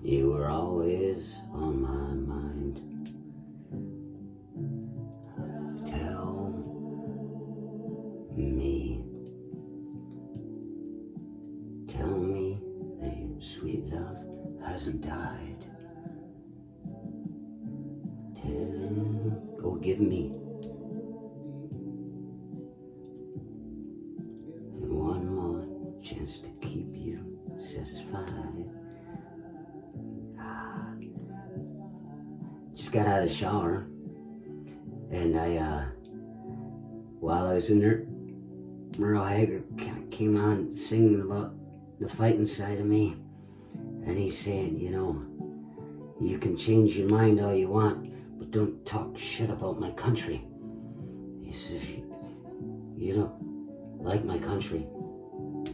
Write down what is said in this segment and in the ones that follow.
You were always on my mind. Tell me, tell me that your sweet love hasn't died. Give me one more chance to keep you satisfied. Just got out of the shower, and while I was in there, Merle Haggard kind of came on singing about the fight inside of me, and he's saying, you can change your mind all you want, but don't talk shit about my country. He says, if you don't like my country,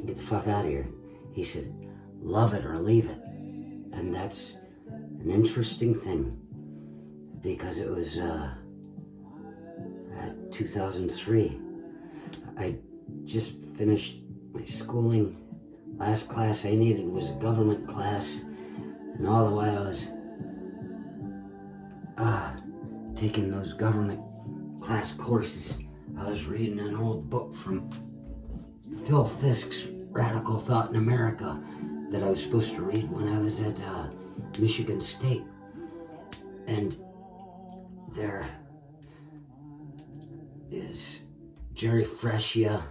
get the fuck out of here. He said, love it or leave it. And that's an interesting thing, because it was 2003. I just finished my schooling. Last class I needed was a government class, and all the while I was taking those government class courses, I was reading an old book from Phil Fisk's Radical Thought in America that I was supposed to read when I was at Michigan State. And there is Jerry Freshia,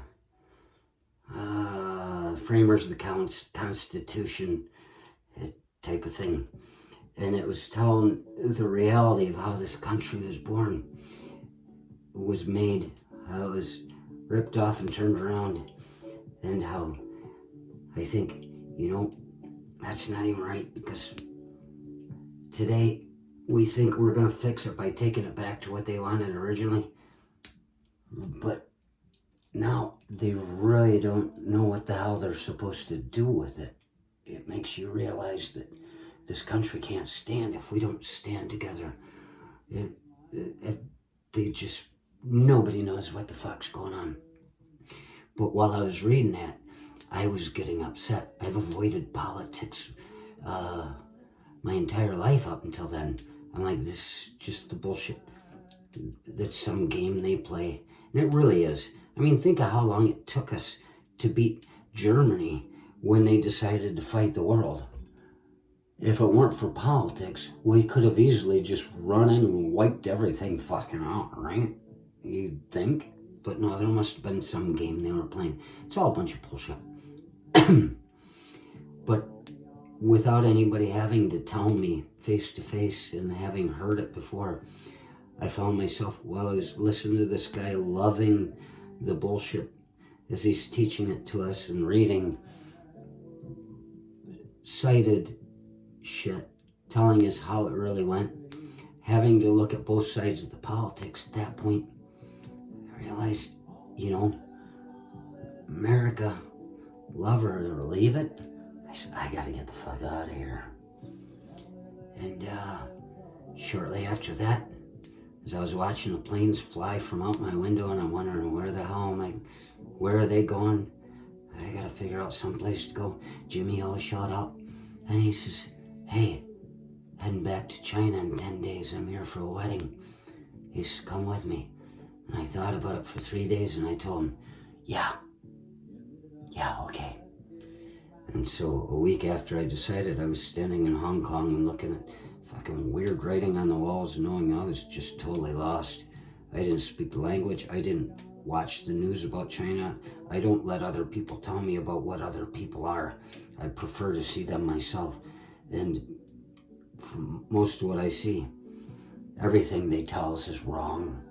framers of the Constitution type of thing. And it was telling the reality of how this country was born, was made, how it was ripped off and turned around, and how I think, that's not even right, because today we think we're going to fix it by taking it back to what they wanted originally. But now they really don't know what the hell they're supposed to do with it. It makes you realize that this country can't stand if we don't stand together. Nobody knows what the fuck's going on. But while I was reading that, I was getting upset. I've avoided politics my entire life up until then. I'm like, this is just the bullshit. That's some game they play. And it really is. I mean, think of how long it took us to beat Germany when they decided to fight the world. If it weren't for politics, we could have easily just run in and wiped everything fucking out, right? You'd think. But no, there must have been some game they were playing. It's all a bunch of bullshit. But without anybody having to tell me face to face and having heard it before, I found myself, while I was listening to this guy loving the bullshit as he's teaching it to us and reading cited shit, telling us how it really went, having to look at both sides of the politics at that point, I realized, Merica, love her or leave it. I said, I gotta get the fuck out of here. And shortly after that, as I was watching the planes fly from out my window, and I'm wondering, where are they going? I gotta figure out some place to go. Jimmy O showed up, and he says, hey, heading back to China in 10 days. I'm here for a wedding. He says, come with me. And I thought about it for 3 days, and I told him, yeah, okay. And so a week after I decided, I was standing in Hong Kong and looking at fucking weird writing on the walls, knowing I was just totally lost. I didn't speak the language. I didn't watch the news about China. I don't let other people tell me about what other people are. I prefer to see them myself. And from most of what I see, everything they tell us is wrong.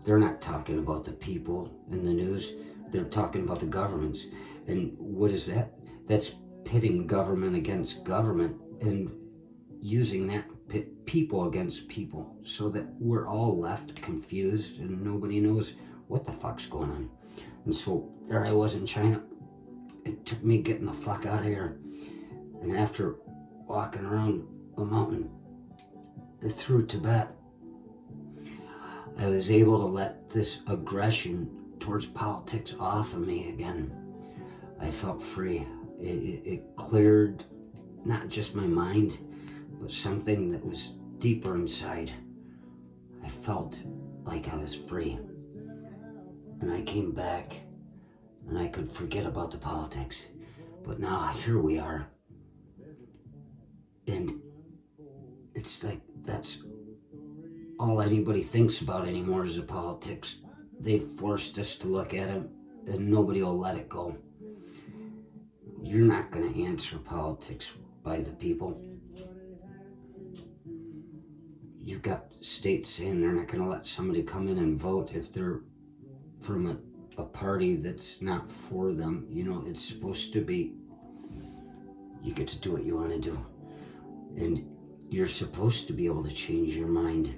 They're not talking about the people in the news. They're talking about the governments. And what is that? That's pitting government against government and using that pit people against people, so that we're all left confused and nobody knows what the fuck's going on. And so there I was in China. It took me getting the fuck out of here. And after walking around a mountain through Tibet, I was able to let this aggression towards politics off of me again. I felt free. It cleared not just my mind, but something that was deeper inside. I felt like I was free. And I came back and I could forget about the politics. But now here we are. And it's like that's all anybody thinks about anymore is the politics. They've forced us to look at it and nobody will let it go. You're not going to answer politics by the people. You've got states saying they're not going to let somebody come in and vote if they're from a party that's not for them. You know, it's supposed to be, you get to do what you want to do. And you're supposed to be able to change your mind,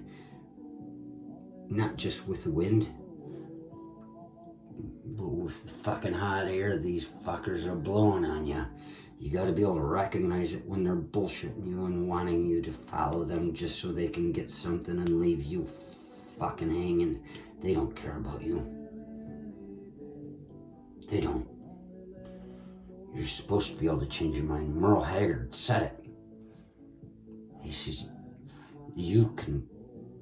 not just with the wind, but with the fucking hot air these fuckers are blowing on you. You got to be able to recognize it when they're bullshitting you and wanting you to follow them just so they can get something and leave you fucking hanging. They don't care about you. They don't. You're supposed to be able to change your mind. Merle Haggard said it. He says, you can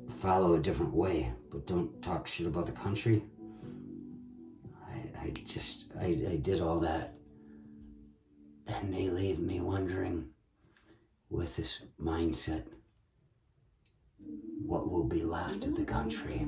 follow a different way, but don't talk shit about the country. I did all that. And they leave me wondering, with this mindset, what will be left of the country?